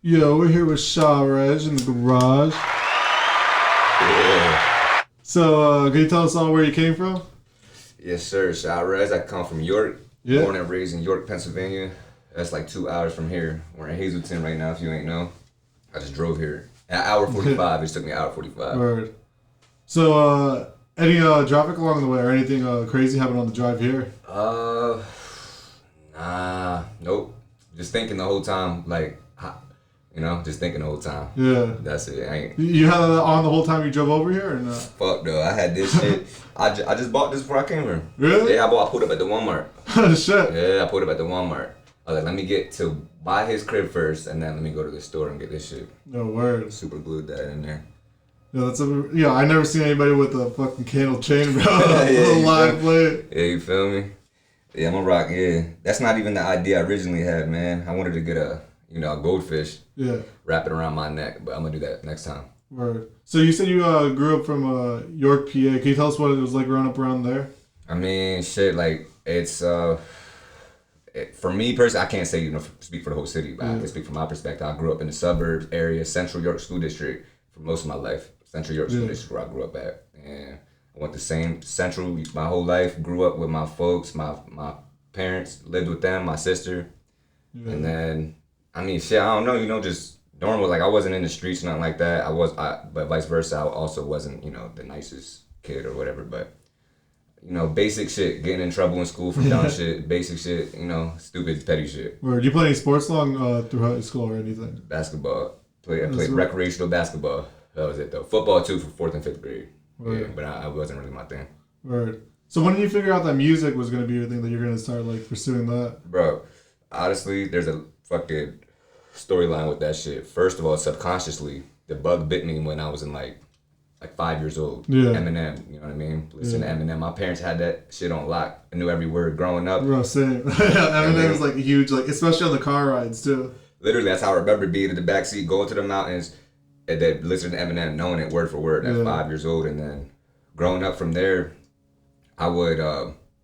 Yo, we're here with Sha Rez in the garage. Yeah. So, can you tell us all where you came from? Yes, sir. Sha Rez. I come from York. Yeah. Born and raised in York, Pennsylvania. That's like 2 hours from here. We're in Hazleton right now, if you ain't know. I just drove here. An hour 45. It just took me an hour 45. Word. So, any traffic along the way or anything crazy happened on the drive here? Nah. Nope. Just thinking the whole time, like, just thinking the whole time. Yeah. That's it. I ain't. You had that on the whole time you drove over here or not? Fuck, though. I had this shit. I just bought this before I came here. Really? Yeah, I pulled up at the Walmart. Shit. Yeah, I pulled up at the Walmart. I was like, let me get to buy his crib first, and then let me go to the store and get this shit. No word. Super glued that in there. Yeah, I never seen anybody with a fucking candle chain, bro. A live plate. Yeah, you feel me? Yeah, I'm a rock. Yeah, that's not even the idea I originally had, man. I wanted to get a goldfish. Yeah. Wrap it around my neck, but I'm gonna do that next time. Word. So you said you grew up from York, PA. Can you tell us what it was like growing up around there? I mean, shit, like it's for me personally, I can't say speak for the whole city, but I can speak from my perspective. I grew up in the suburbs area, Central York School District for most of my life. Central York School District where I grew up at, and I went to same Central my whole life. Grew up with my folks, my parents, lived with them, my sister, and then I mean, shit, I don't know, just normal. Like I wasn't in the streets, nothing like that. But vice versa, I also wasn't, the nicest kid or whatever. But basic shit, getting in trouble in school for dumb shit, basic shit, stupid, petty shit. Did you play any sports long through high school or anything? Basketball. I played recreational basketball. That was it though. Football too for 4th and 5th grade. Yeah, but I wasn't really my thing. Right. So when did you figure out that music was gonna be your thing, that you're gonna start like pursuing that? Bro, honestly, there's a fucking storyline with that shit. First of all, subconsciously, the bug bit me when I was in like 5 years old. Yeah. Eminem, you know what I mean? Listen to Eminem. My parents had that shit on lock. I knew every word growing up. Bro, same. Eminem was like huge, like especially on the car rides too. Literally, that's how I remember being in the backseat, going to the mountains, and then listening to Eminem, knowing it word for word at 5 years old. And then growing up from there, I would,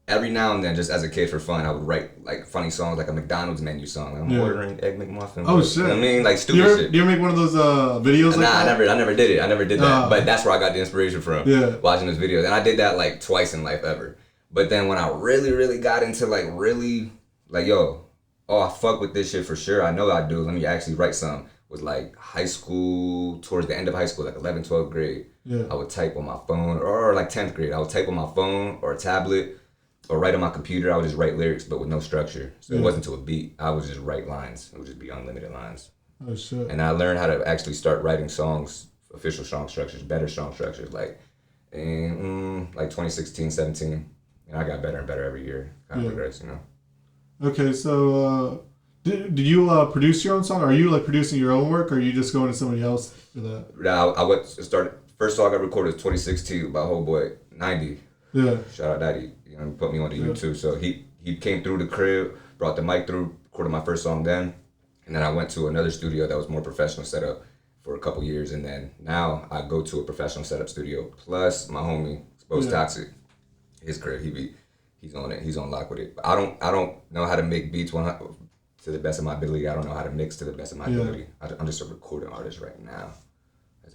every now and then, just as a kid for fun, I would write like funny songs, like a McDonald's menu song. Like, I'm ordering Egg McMuffin. Oh, shit. You know what I mean? Like stupid shit. Do you ever make one of those videos like that? I never did it. I never did that. But that's where I got the inspiration from. Yeah. Watching those videos. And I did that like twice in life ever. But then when I really, really got into I fuck with this shit for sure. I know I do. Let me actually write some. Was like high school, towards the end of high school, like 11th, 12th grade. Yeah. I would type on my phone, or like 10th grade. I would type on my phone or a tablet or write on my computer. I would just write lyrics, but with no structure. So it wasn't to a beat. I would just write lines. It would just be unlimited lines. Oh, shit. And I learned how to actually start writing songs, official song structures, better song structures, like in 2016, 17. And I got better and better every year. Kind of progress, Okay, so did you produce your own song? Are you like producing your own work, or are you just going to somebody else for that? I first song I recorded was 2016 by whole boy 90. Yeah. Shout out Daddy. He put me on the YouTube. So he came through the crib, brought the mic through, recorded my first song then. And then I went to another studio that was more professional setup for a couple years. And then now I go to a professional setup studio. Plus my homie, Exposed Toxic, his crib, he's on it. He's on lock with it. I don't know how to make beats to the best of my ability. I don't know how to mix to the best of my ability. I'm just a recording artist right now.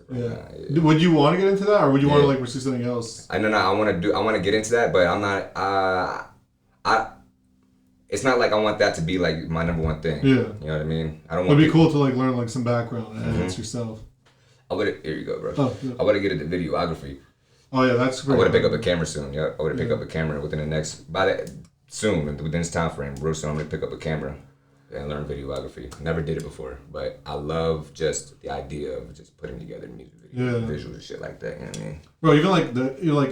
Would you want to get into that, or would you want to like pursue something else? I want to get into that, but I'm not. It's not like I want that to be like my number one thing. Yeah. You know what I mean? I don't want. It'd be cool to like learn like some background and edits yourself. Here you go, bro. I want to get into videography. Oh yeah, that's great. I want to pick up a camera soon. Yeah, I want to pick up a camera within this time frame. Real soon, I'm gonna pick up a camera and learn videography. Never did it before, but I love just the idea of just putting together music videos, visuals and shit like that. You know what I mean? Bro,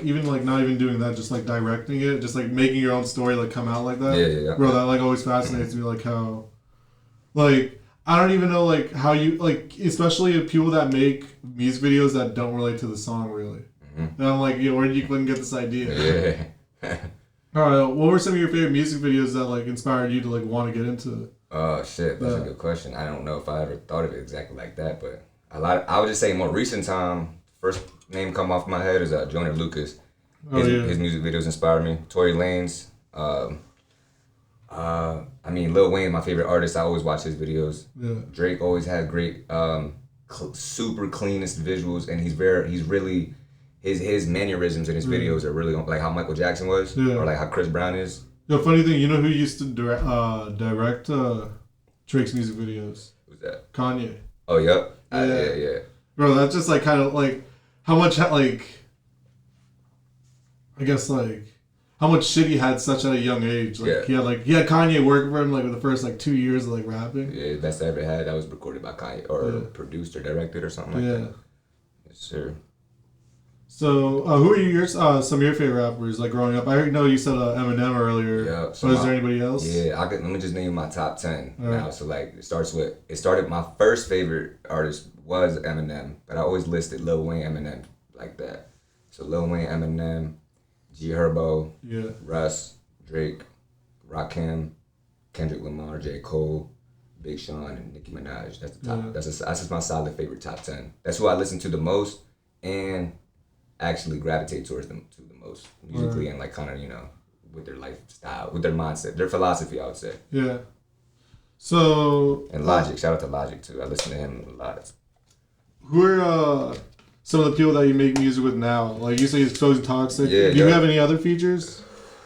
even like not even doing that, just like directing it, just like making your own story like come out like that. Yeah. Bro, that like always fascinates me. Like how, like I don't even know like how you like, especially people that make music videos that don't relate to the song really. And I'm like, where did you even get this idea? Yeah. All right, what were some of your favorite music videos that like inspired you to like want to get into it? Oh shit, that's a good question. I don't know if I ever thought of it exactly like that, but I would just say more recent time. First name come off my head is Joyner Lucas. His music videos inspired me. Tory Lanez. I mean, Lil Wayne, my favorite artist. I always watch his videos. Yeah. Drake always had great, super cleanest visuals, and he's really, his mannerisms in his videos are really like how Michael Jackson was, or like how Chris Brown is. The funny thing, you know who used to direct Drake's music videos? Who's that? Kanye. Oh, yep. Yeah. Bro, that's just like kind of like how much like I guess like how much shit he had such at a young age. Like he had Kanye working for him like the first like 2 years of like rapping. Yeah, best I ever had. That was recorded by Kanye or produced or directed or something like that. Yes, sir. So, who are some of your favorite rappers like growing up? I already know you said Eminem earlier. Yeah. So is there anybody else? Yeah, let me just name my top 10 now. So like it started. My first favorite artist was Eminem, but I always listed Lil Wayne, Eminem like that. So Lil Wayne, Eminem, G Herbo, Russ, Drake, Rakim, Kendrick Lamar, J Cole, Big Sean, and Nicki Minaj. That's the top. That's just my solid favorite top 10. That's who I listen to the most and actually gravitate towards them to the most musically and like kind of, you know, with their lifestyle, with their mindset, their philosophy, I would say. Yeah. So and Logic, shout out to Logic too. I listen to him a lot. Who are some of the people that you make music with now? Like you say, it's so toxic. Yeah. Do you have any other features?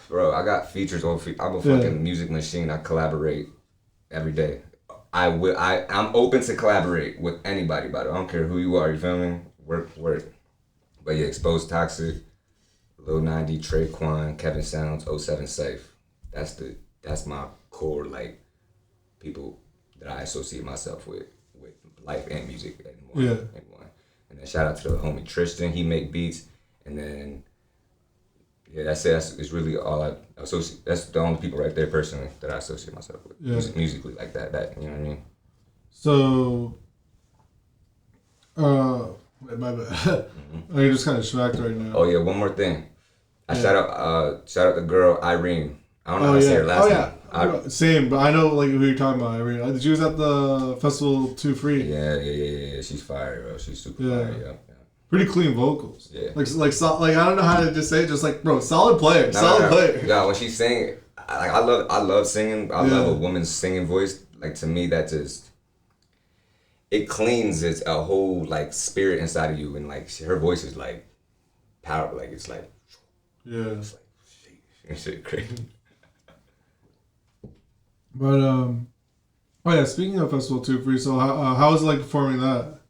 Bro, I got features. I'm a fucking music machine. I collaborate every day. I'm open to collaborate with anybody, but I don't care who you are. You feel me? Work. But yeah, Exposed Toxic, Lil 90, Traquan, Kevin Sounds, 07 Safe. That's my core like people that I associate myself with life and music in one. And then shout out to the homie Tristan. He make beats, and then that's it. It's really all I associate. That's the only people right there personally that I associate myself with musically like that. You know what I mean? So, my bad. You're just kind of distracted right now. Oh yeah, one more thing. Shout out the girl Irene. I don't know how to say her last name. Same, but I know like who you're talking about. Irene. She was at the festival 2 Free. Yeah. She's fire, bro. She's super fire. Yeah. Pretty clean vocals. Yeah. Like I don't know how to just say it. Just like bro, solid player. Player. Yeah, when she's singing, I love singing. I love a woman's singing voice. Like to me, that just it cleans a whole like spirit inside of you, and like her voice is like powerful. Like it's like it's like shit crazy. But speaking of Festival 2 Free, so how was it like performing that?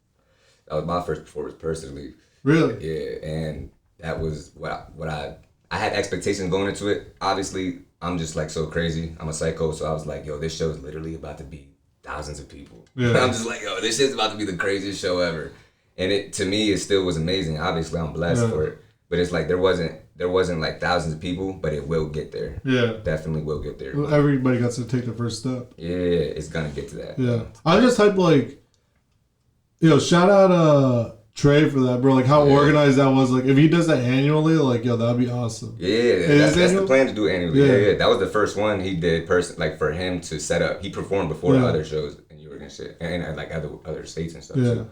That was my first performance personally. Really? Yeah, and that was what I had expectations going into it. Obviously, I'm just like so crazy. I'm a psycho, so I was like, yo, this show is literally about to be thousands of people. Yeah. I'm just like, yo, this shit's about to be the craziest show ever. And it to me, it still was amazing. Obviously, I'm blessed for it. But it's like there wasn't like thousands of people, but it will get there. Yeah. Definitely will get there. Well, everybody got to take the first step. Yeah, it's gonna get to that. Yeah. I just type like, shout out Trey for that, bro. Like how organized that was. Like if he does that annually, like that'd be awesome. Yeah, that's the plan to do it annually. Yeah. That was the first one he did like for him to set up. He performed before the other shows in New York and shit, and like other states and stuff. Too.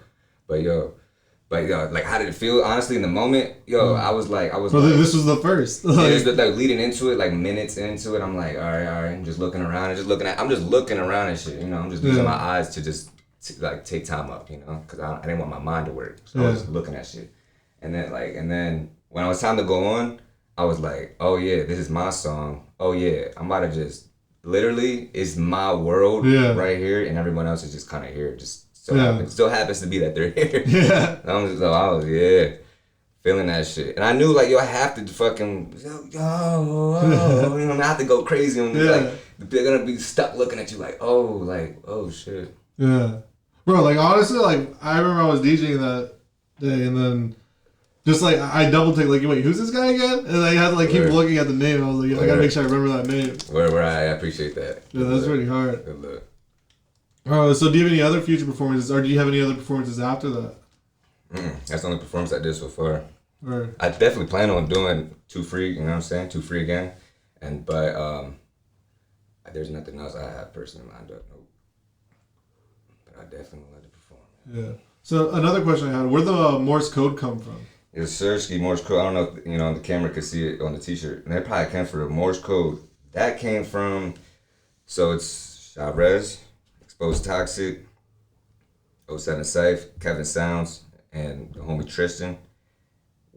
But like how did it feel? Honestly, in the moment, I was like, this was the first. Like leading into it, like minutes into it, I'm like, all right, I'm just looking around and I'm just looking around and shit. I'm just using my eyes to just like take time up, because I didn't want my mind to work, so I was just looking at shit. And then when it was time to go on, I was like, oh yeah, this is my song. Oh yeah, I'm about to just literally it's my world right here, and everyone else is just kind of here, just. Still happens to be that they're here. Yeah. I was feeling that shit. And I knew like, I have to fucking, I have to go crazy. And like, they're going to be stuck looking at you like, oh shit. Yeah. Bro, like honestly, like I remember I was DJing that day and then just like, I double take like, wait, who's this guy again? And I had to like keep looking at the name. I was like, I got to make sure I remember that name. Where I appreciate that. Yeah, that's pretty hard. Good look. So do you have any other future performances, or do you have any other performances after that? That's the only performance I did so far. Right. I definitely plan on doing 2 Free, you know what I'm saying? 2 Free again. But there's nothing else I have personally lined up. Nope. But I definitely like to perform. Yeah. So another question I had, where the Morse code come from? It's Sersky Morse code. I don't know if the camera could see it on the t-shirt. And that probably came from the Morse code. That came from So it's Sha Rez, Exposed Toxic, 07 Safe, Kevin Sounds, and the homie Tristan.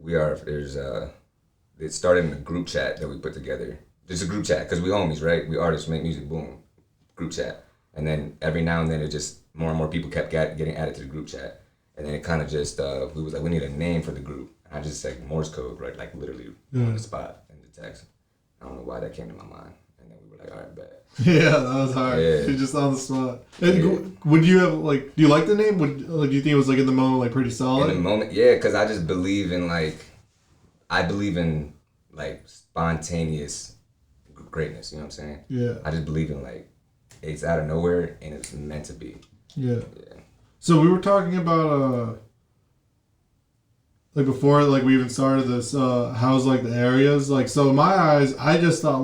It started in a group chat that we put together. There's a group chat, because we homies, right? We artists, make music, boom, group chat. And then every now and then it just, more and more people kept getting added to the group chat. And then it kind of just, we was like, we need a name for the group. And I just said Morse code, right? Like literally on the spot in the text. I don't know why that came to my mind. And then we were like, all right, bet. Yeah, that was hard. Yeah. You're just on the spot. And would you have, like, do you like the name? Do you think it was, like, in the moment, like, pretty solid? In the moment, yeah, because I just believe in, spontaneous greatness, you know what I'm saying? Yeah. I just believe in, it's out of nowhere and it's meant to be. Yeah. So we were talking about, before, we even started this, how's, the areas? So in my eyes, I just thought,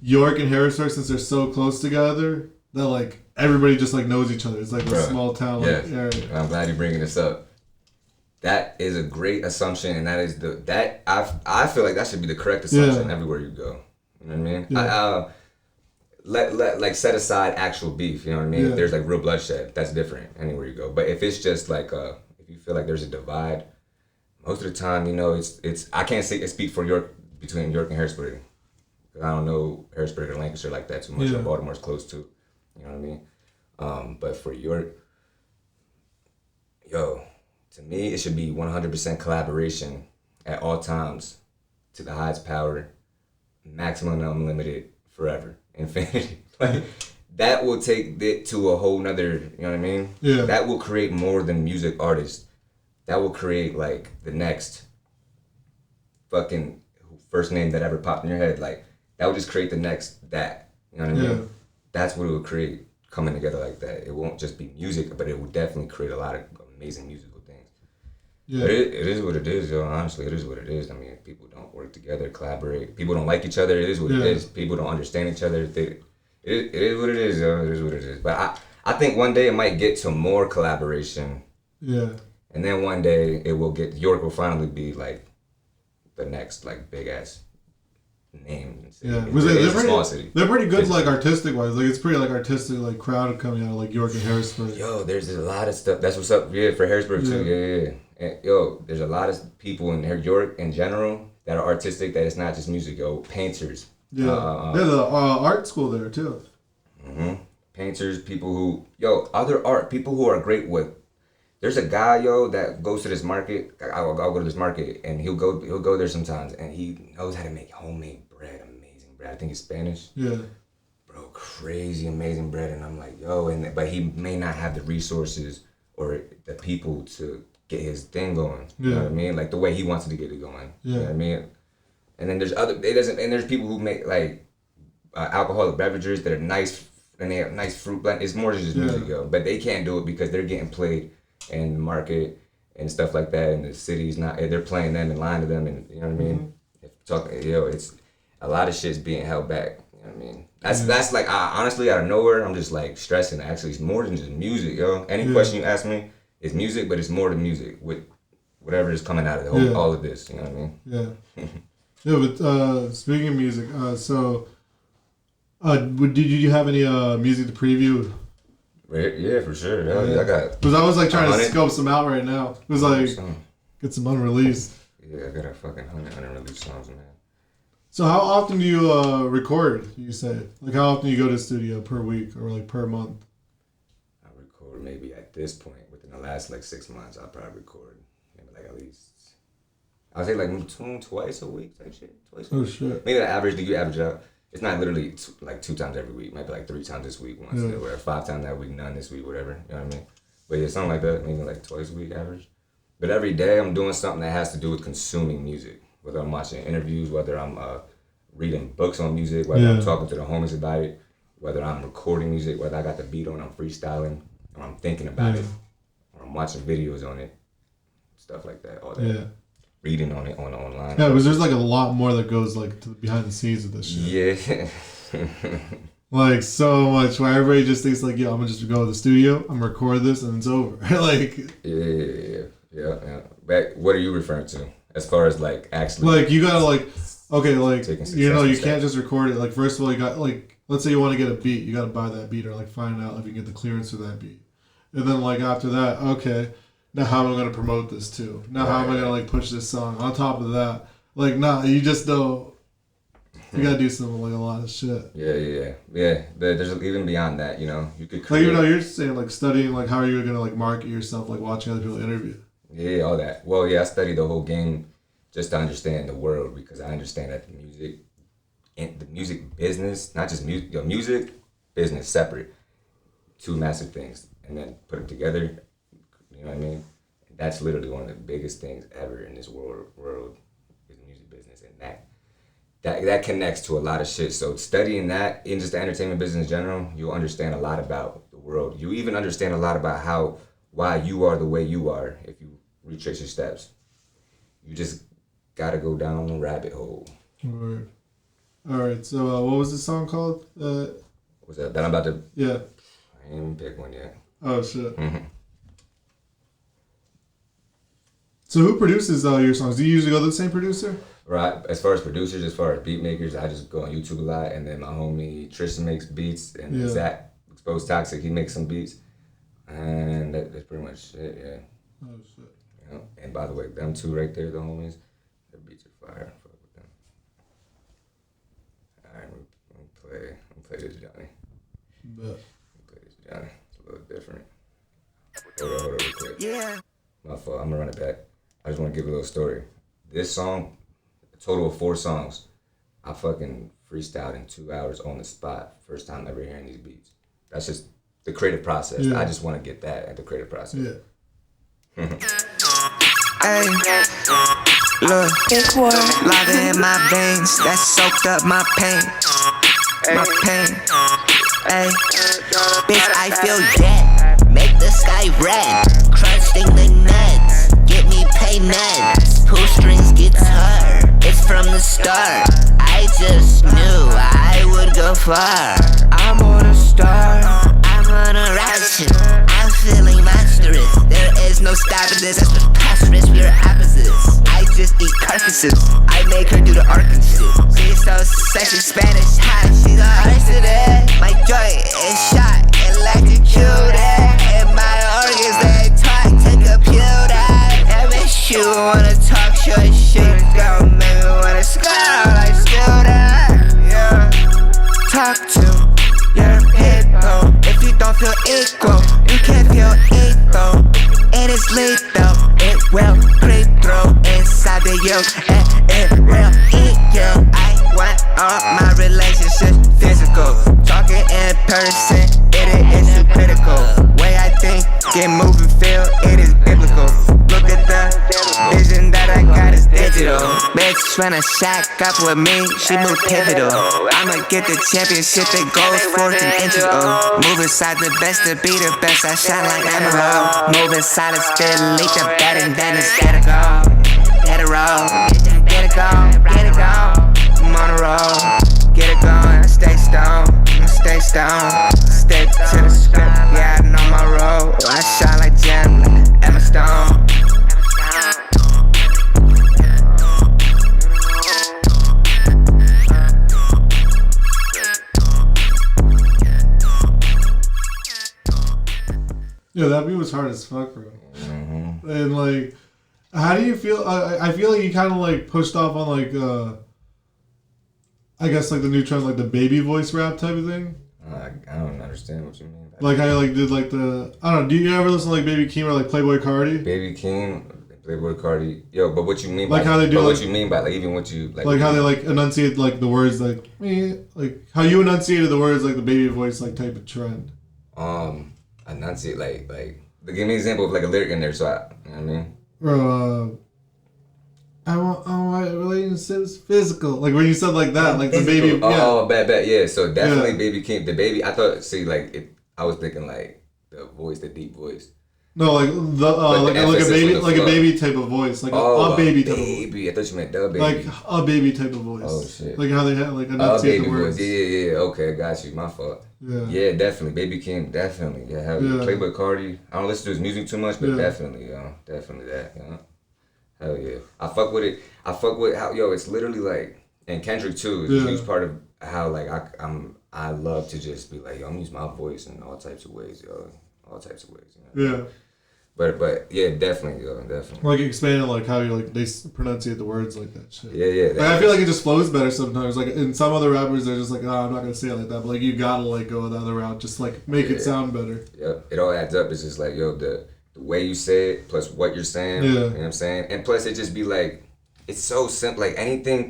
York and Harrisburg, since they're so close together, that, everybody just, knows each other. It's, a small town, area. I'm glad you're bringing this up. That is a great assumption, and I feel like that should be the correct assumption everywhere you go. You know what I mean? Yeah. Let set aside actual beef. You know what I mean? Yeah. If there's real bloodshed, that's different anywhere you go. But if it's just if you feel like there's a divide, most of the time, it's I can't speak for York, between York and Harrisburg. I don't know Harrisburg or Lancaster like that too much. Yeah. Baltimore's close too. You know what I mean? But for York, to me, it should be 100% collaboration at all times, to the highest power, maximum unlimited, forever, infinity. That will take it to a whole nother, you know what I mean? Yeah. That will create more than music artists. That will create the next fucking first name that ever popped in your head. That will just create the next that. You know what I mean? Yeah. That's what it will create, coming together like that. It won't just be music, but it will definitely create a lot of amazing musical things. Yeah. But it is what it is, yo. Honestly, it is what it is. I mean, people don't work together, collaborate. People don't like each other. It is what it is. People don't understand each other. It is what it is, yo. It is what it is. But I think one day it might get to more collaboration. Yeah. And then one day York will finally be the next big ass name. Yeah, small city. They're pretty good artistic wise. It's pretty artistic crowd coming out of York and Harrisburg. Yo, there's a lot of stuff. That's what's up. Yeah, for Harrisburg too. Yeah. And, there's a lot of people in York in general that are artistic. That it's not just music. Painters. Yeah, there's the art school there too. Mm-hmm. Painters, people who other art people who are great with. There's a guy, that goes to this market. I'll go to this market, and he'll go there sometimes, and he knows how to make homemade bread, amazing bread. I think he's Spanish. Yeah. Bro, crazy amazing bread, and I'm like, but he may not have the resources or the people to get his thing going. You know what I mean? The way he wants to get it going. Yeah. You know what I mean? And then there's people who make alcoholic beverages that are nice, and they have nice fruit blend. It's more than just music, but they can't do it because they're getting played in the market and stuff like that, and the city's they're playing them and lying to them, and you know what I mean? It's a lot of shit's being held back, you know what I mean? That's honestly, out of nowhere, I'm just stressing. Actually, it's more than just music, yo. Any question you ask me, it's music, but it's more than music with whatever is coming out of all of this, you know what I mean? Yeah. Yeah, but speaking of music, did you have any music to preview? Yeah, for sure. Yeah. I got. Because I was trying to scope some out right now. It was get some unreleased. Yeah, I got a fucking 100 unreleased songs, man. So how often do you record? You say how often do you go to the studio per week or per month? I record maybe at this point within the last 6 months. I'll probably record maybe at least. I'll say twice a week type shit. Twice a week. Shit. Maybe the average. Do you average out? It's not literally 2 times every week. Maybe 3 times this week, once or 5 times that week, none this week, whatever. You know what I mean? But yeah, something like that. Maybe twice a week average. But every day I'm doing something that has to do with consuming music. Whether I'm watching interviews, whether I'm reading books on music, whether I'm talking to the homies about it, whether I'm recording music, whether I got the beat on, I'm freestyling, or I'm thinking about it, or I'm watching videos on it, stuff like that. All that. Yeah. Reading on it online. Yeah, because there's a lot more that goes to the behind the scenes of this shit. Yeah. So much where everybody just thinks I'm gonna just go to the studio, I'm gonna record this, and it's over. Yeah. But what are you referring to as far as actually? You gotta okay, you can't just record it. First of all, you got let's say you want to get a beat, you got to buy that beat or like find out if you can get the clearance for that beat. And then like after that, okay, now how am I going to promote this too? Now how am I going to like push this song? On top of that, like you just don't. You gotta do some like a lot of shit. Yeah. There's even beyond that, you know. You could create, like you're saying like studying like how are you gonna like market yourself, like watching other people interview. Yeah, all that. Well, yeah, I studied the whole game just to understand the world because I understand that the music business, not just music, music business separate, two massive things, and then put them together. You know what I mean? And that's literally one of the biggest things ever in this world is music business, and that connects to a lot of shit. So studying that in just the entertainment business in general, you'll understand a lot about the world. You even understand a lot about why you are the way you are if you retrace your steps. You just gotta go down the rabbit hole. Word. All right. So what was the song called? What's that? That I'm about to. Yeah. I ain't even pick one yet. Oh shit. Mm-hmm. So who produces your songs? Do you usually go to the same producer? Right. As far as producers, as far as beat makers, I just go on YouTube a lot, and then my homie Tristan makes beats, and Zach Exposed Toxic, he makes some beats, and that's pretty much it. Yeah. Oh shit. You know? And by the way, them two right there, the homies, their beats are fire. Fuck with them. All right, let me play this Johnny. Play this Johnny. It's a little different. Hold on real quick. Yeah. My fault. I'm gonna run it back. I just want to give a little story. This song, a total of 4 songs, I fucking freestyled in 2 hours on the spot. First time ever hearing these beats. That's just the creative process. Yeah. I just want to get that at the creative process. Yeah. Hey, look, lava in my veins, that soaked up my pain. My pain. Hey, bitch, I feel dead. Make the sky red. Crusting the nuts. Get me pay nuts. Pull strings guitar. It's from the start. I just knew I would go far. I'm on a star. I'm on a ration. I'm feeling monstrous. There is no stopping this. That's preposterous. We're opposites. I just eat carcasses. I make her do the arcing shit. She's so sexy, Spanish hot. She's a arsonist. My joint is shot, electrocuted. And my organs they talk to computer. That makes you wanna talk short shit. Girl, make me wanna scar like student. Yeah. Talk to your people. If you don't feel equal, you can't feel equal. And it's lethal. It will creep through inside of you, and it will eat you. I want all my relationships physical. Talking in person, it is too critical. Way I think, get moving, feel it is biblical. Look at the vision that I got is digital. Bitch tryna shack up with me, she move pivotal. I'ma get the championship, it goes forth and integral. Move inside the best to be the best, I shine like emerald. Move inside the spit, leak the bet and then it's gotta go. Gotta roll, get it gone, get it gone. I'm on a roll, get it going, stay stoned, stay stoned. Stick to the script, yeah, I know my role. I shine like gem, like Emma Stone. Yeah, that beat was hard as fuck, bro. Mm-hmm. And like, how do you feel? I feel like you kind of like pushed off on like, I guess like the new trend, like the baby voice rap type of thing. I don't understand what you mean. Like how you like did like the, I don't know. Do you ever listen to like Baby Keem or like Playboy Cardi? Baby Keem, Playboy Cardi. Yo, but what you mean? Like by, how they do? But like, what you mean by like even what you like? Like how they like enunciate like the words like me, like how you enunciated the words like the baby voice like type of trend. Enunciate like give me an example of like a lyric in there, so you know what I mean? Bro, I want all my relationships physical. Like when you said like that, like the baby. Oh, bad, yeah. So definitely Baby Keem, the baby. I thought, see, like I was thinking like the voice, the deep voice. No, like the like a baby type of voice, like a baby type of voice. I thought you meant the baby. Like a baby type of voice. Oh shit. Like how they had like enunciate the words. Voice. Yeah. Okay, got you. My fault. Yeah, definitely. Baby Keem, definitely. Yeah, Playboy Cardi. I don't listen to his music too much, but definitely that. You know? Hell yeah. I fuck with it. I fuck with how it's literally like, and Kendrick too is a huge part of how like I love to just be like, yo, I'm using my voice in all types of ways, yo. All types of ways, you know? Yeah. But yeah, definitely, yo, definitely. Like expanding like how you like they pronunciate the words like that shit. Yeah. Like, I feel like it just flows better sometimes. Like in some other rappers, they're just like, oh, I'm not gonna say it like that. But like you gotta like go the other route, just like make it sound better. Yeah, it all adds up. It's just like, yo, the way you say it plus what you're saying. You know what I'm saying? And plus it just be like, it's so simple. Like anything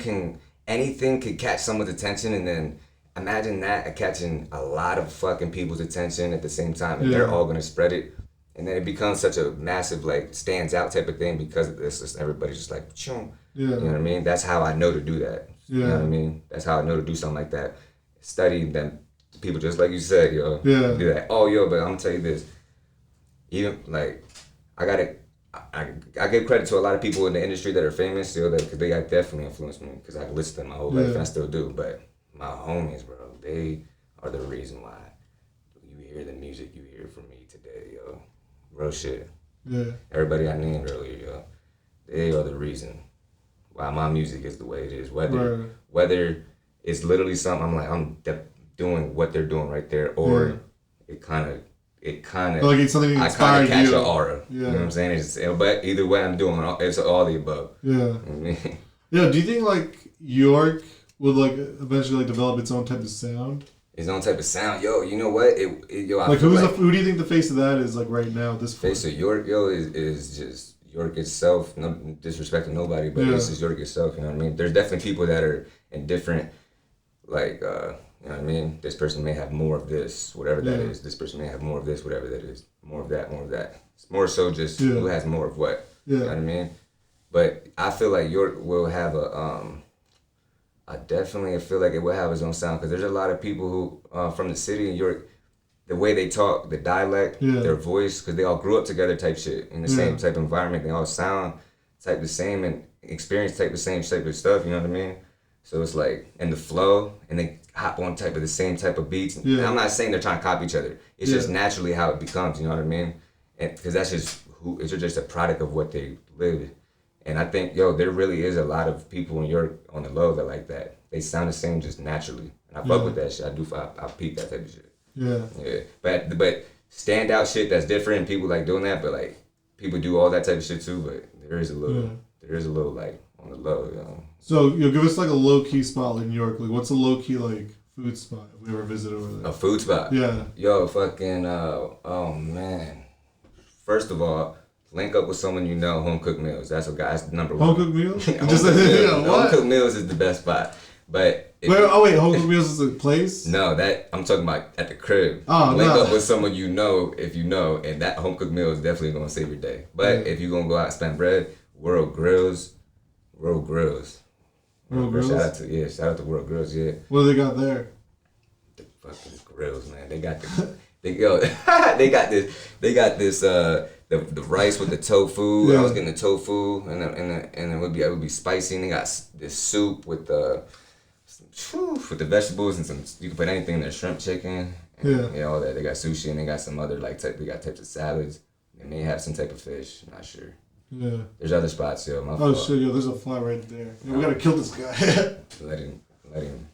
could catch someone's attention, and then imagine that catching a lot of fucking people's attention at the same time, and they're all gonna spread it. And then it becomes such a massive, like, stands out type of thing because of this. Just everybody's just like, choom. You know what I mean? That's how I know to do that. You know what I mean? That's how I know to do something like that. Study them, people just like you said, yo. Yeah. Be like, oh, yo, but I'm gonna tell you this. Even, like, I give credit to a lot of people in the industry that are famous, yo, because they definitely influenced me because I listened to them my whole life and I still do. But my homies, bro, they are the reason why you hear the music you hear from me today, yo. Real shit. Yeah. Everybody I named earlier, yo, they are the reason why my music is the way it is. Whether it's literally something I'm doing what they're doing right there, or it kind of like it's something that inspired you. I kind of catch an aura. Yeah. You know what I'm saying? But either way I'm doing it's all the above. Yeah. You know what I mean? Yeah. Do you think like York would like eventually like develop its own type of sound? His own type of sound, yo. You know what? Like who do you think the face of that is like right now? This face of York, yo, is just York itself. No disrespect to nobody, but it's just York itself. You know what I mean? There's definitely people that are in different, like, you know what I mean? This person may have more of this, whatever that is. This person may have more of this, whatever that is. More of that, more of that. It's more so just who has more of what. You know what I mean? But I feel like York will have I definitely feel like it will have its own sound because there's a lot of people who from the city in York, the way they talk, the dialect, their voice, because they all grew up together type shit in the same type of environment. They all sound type the same and experience type the same type of stuff. You know what I mean? So it's like, and the flow, and they hop on type of the same type of beats. And I'm not saying they're trying to copy each other. It's just naturally how it becomes. You know what I mean? And because that's just it's just a product of what they live. And I think, yo, there really is a lot of people in York on the low that like that. They sound the same just naturally. And I fuck with that shit. I peep that type of shit. Yeah. But standout shit that's different, people like doing that, but like people do all that type of shit too, but there is a little like on the low, you know. So give us like a low key spot in New York. Like what's a low key like food spot if we ever visit over there? A food spot? Yeah. Yo, fucking oh man. First of all, link up with someone you know, home cooked meals. That's number one. Home cooked meals? Home cooked meals is the best spot. But home cooked meals is a place? No, that I'm talking about at the crib. Oh, link up with someone you know, if you know, and that home cooked meal is definitely gonna save your day. But if you're gonna go out and spend bread, World Grills. World Grills? Shout out to World Grills, yeah. What do they got there? The fucking grills, man. They got they got this the rice with the tofu. I was getting the tofu and it would be spicy. And they got this soup with the vegetables and some. You can put anything in there, shrimp, chicken, and all that. They got sushi and they got some other they got types of salads. They may have some type of fish. I'm not sure. Yeah. There's other spots, yo. My fault. Shit, yo, there's a fly right there. Yo, we gotta kill this guy. Let him roam.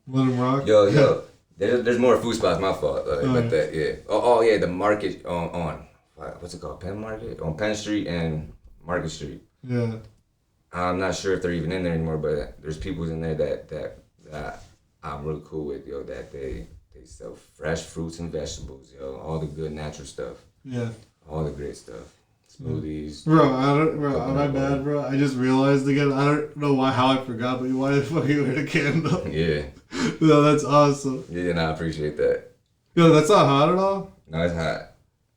Let him rock. Yo. There's more food spots. My fault. But that, yeah. Oh yeah, the market on what's it called? Penn Market on Penn Street and Market Street. Yeah. I'm not sure if they're even in there anymore, but there's people in there that I'm really cool with, yo. That they sell fresh fruits and vegetables, yo. All the good natural stuff. Yeah. All the great stuff. Smoothies. Bro, am I bad, bro? I just realized again. I don't know how I forgot, but why the fuck you lit a candle? Yeah. No, that's awesome. Yeah, I appreciate that. Yo, that's not hot at all? No, it's hot.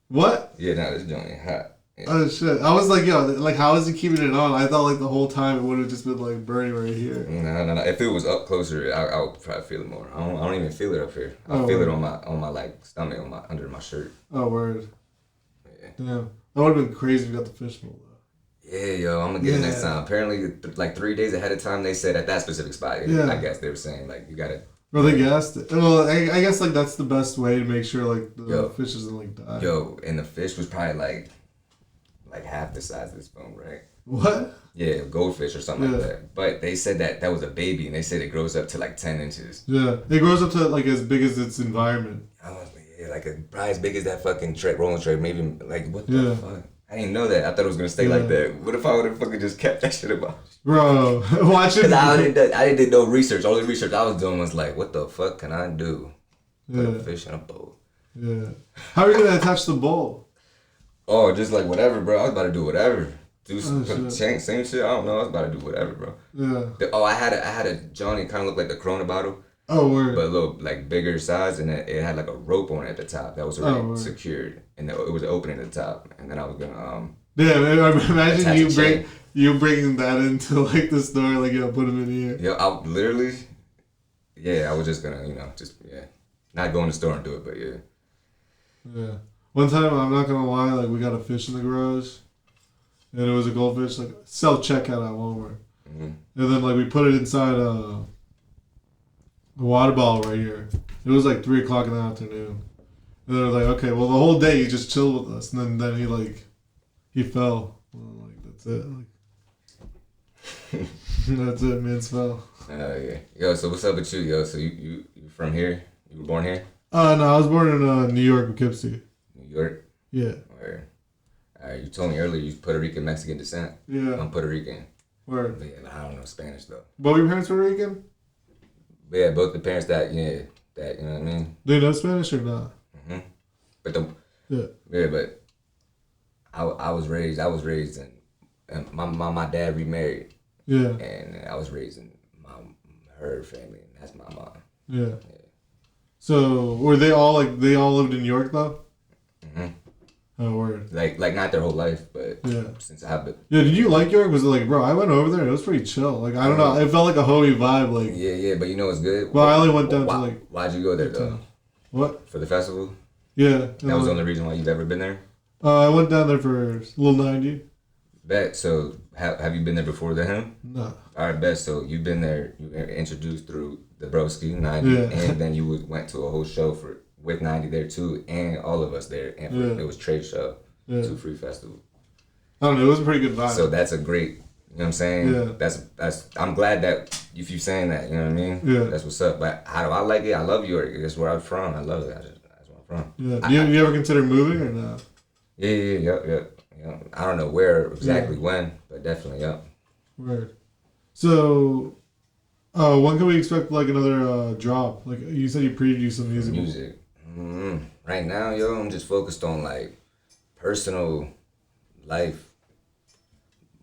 What? Yeah, this joint ain't hot. Yeah. Oh shit! I was like, yo, like, how is he keeping it on? I thought like the whole time it would have just been like burning right here. No. If it was up closer, I would probably feel it more. I don't even feel it up here. I feel it on my like stomach, under my shirt. Oh word. Yeah. Damn. That would have been crazy if we got the fish bowl though. Yeah, yo, I'm gonna get it next time. Apparently, like 3 days ahead of time, they said at that specific spot. Yeah. I guess they were saying like you gotta. Well, they gassed it. Well, I guess like that's the best way to make sure like the fish doesn't like die. Yo, and the fish was probably like half the size of this spoon, right? What? Yeah, goldfish or something like that. But they said that was a baby, and they said it grows up to like 10 inches. Yeah, it grows up to like as big as its environment. I was like, yeah, like probably as big as that fucking rolling tray. Maybe like what the fuck? I didn't know that. I thought it was gonna stay like that. What if I would have fucking just kept that shit about? Bro, watch it. Cause I didn't do no research. All the research I was doing was like, what the fuck can I do? Put a fish in a bowl. Yeah. How are you gonna attach the bowl? Oh, just like whatever, bro. I was about to do whatever. Same shit. I don't know. I was about to do whatever, bro. Yeah. I had a Johnny kind of looked like the Corona bottle. Oh, word. But a little like bigger size, and it had like a rope on it at the top that was already secured, and it was an opening at the top, and then I was gonna Yeah, imagine you bringing that into like the store, like put them in here. Yeah, I literally. Yeah, I was just gonna not go in the store and do it, but yeah. Yeah. One time, I'm not gonna lie, like we got a fish in the garage, and it was a goldfish, like self-checkout at Walmart. Mm-hmm. And then like we put it inside a water bottle right here. It was like 3 o'clock in the afternoon. And they're like, okay, well the whole day you just chilled with us, and then he fell. Well, like that's it. Like, that's it, man's fell. Yeah. Yo, so what's up with you, yo? So you from here? You were born here? No, I was born in New York, Poughkeepsie. New York? Yeah. Word. You told me earlier you Puerto Rican Mexican descent. Yeah. I'm Puerto Rican. Word. But yeah, I don't know Spanish though. Both your parents Puerto Rican? But yeah, both the parents that you know what I mean? Do you know Spanish or not? Mm-hmm. But I was raised in my dad remarried. Yeah. And I was raised in her family, and that's my mom. Yeah. So were they all lived in New York though? Mm-hmm. Oh, word. Like not their whole life, but since I've been. Yeah, did you like York? Was it like, bro, I went over there and it was pretty chill. Like, I don't know, it felt like a homey vibe. Like, yeah, but you know what's good? Well, I only went down to like. Why'd you go there though? What? For the festival? Yeah. That was the only reason why you've ever been there? I went down there for Little 90. Bet. So have you been there before him? No. All right, bet. So you've been there. You were introduced through the Broski 90, and then you went to a whole show with 90 there too, and all of us there. And it was trade show, 2 free festival. I don't know. It was a pretty good vibe. So that's a great. You know what I'm saying? Yeah. That's. I'm glad that if you're saying that, you know what I mean? Yeah. That's what's up. But how do I like it? I love York. That's where I'm from. I love it. That's where I'm from. Yeah. Do you ever consider moving or not? Yeah. I don't know where exactly when, but definitely, Word. So, when can we expect like another drop? Like you said, you previewed some music. Right now, I'm just focused on like personal life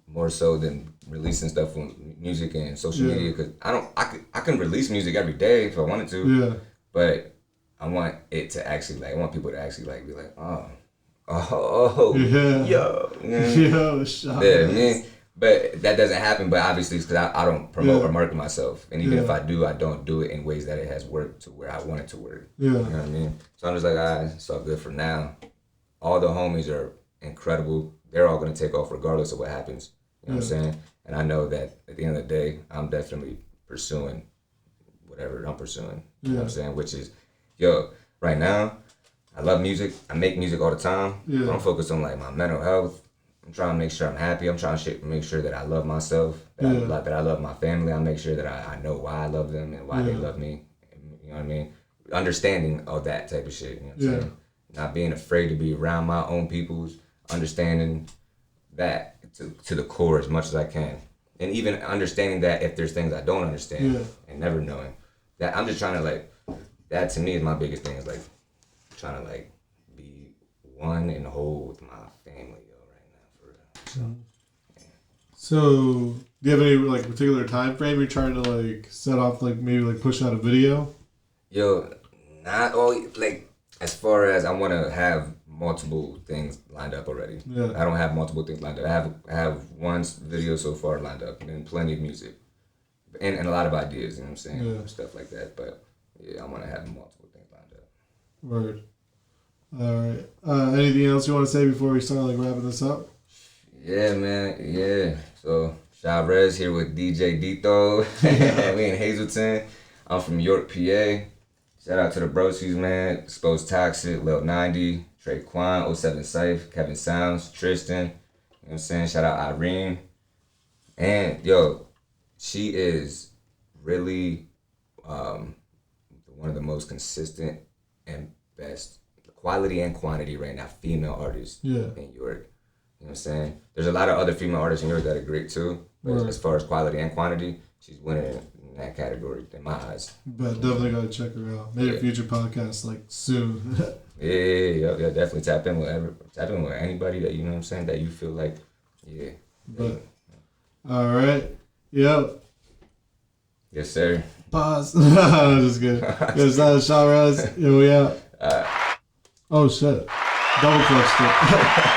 more so than releasing stuff on music and social media. Cause I can release music every day if I wanted to. Yeah. But I want it to actually I want people to actually be like, yo, Sha. Yeah, man. But that doesn't happen. But obviously, it's because I don't promote or market myself, and even if I do, I don't do it in ways that it has worked to where I want it to work. Yeah, you know what I mean. So I'm just like, all right, it's all good for now. All the homies are incredible. They're all gonna take off regardless of what happens. You know what I'm saying? And I know that at the end of the day, I'm definitely pursuing whatever I'm pursuing. You know what I'm saying? Which is, right now, I love music. I make music all the time. Yeah. But I'm focused on like my mental health. I'm trying to make sure I'm happy. I'm trying to make sure that I love myself. That I love my family. I make sure that I know why I love them and why they love me. You know what I mean? Understanding all that type of shit. You know what I'm saying? Not being afraid to be around my own people's. Understanding that to the core as much as I can. And even understanding that if there's things I don't understand and never knowing. That I'm just trying to that to me is my biggest thing is trying to be one and whole with my family right now for real. So do you have any particular time frame you're trying to set off maybe push out a video? Not all as far as I want to have multiple things lined up already. Yeah. I don't have multiple things lined up. I have one video so far lined up and plenty of music and a lot of ideas. You know what I'm saying? Yeah. Stuff like that. But I want to have multiple things lined up. Word. All right. Anything else you want to say before we start wrapping this up? Yeah, man. Yeah. So Sha Rez here with DJ Dito. We in Hazleton. I'm from York, PA. Shout out to the Broskies, man. Exposed Toxic, Lil 90, Trey Quan, 07 Syph, Kevin Sounds, Tristan. You know what I'm saying? Shout out Irene. And yo, she is really one of the most consistent and best quality and quantity right now female artists in York. You know what I'm saying? There's a lot of other female artists in York that are great too, but as far as quality and quantity, she's winning in that category in my eyes. But definitely gotta check her out. Maybe a future podcast like soon. yeah, definitely tap in with anybody that you know what I'm saying that you feel like, But all right, yep. Yes, sir. Pause. I'm just kidding. Yes, that is Sha Rez. Here we out. Oh shit. Double clutched it.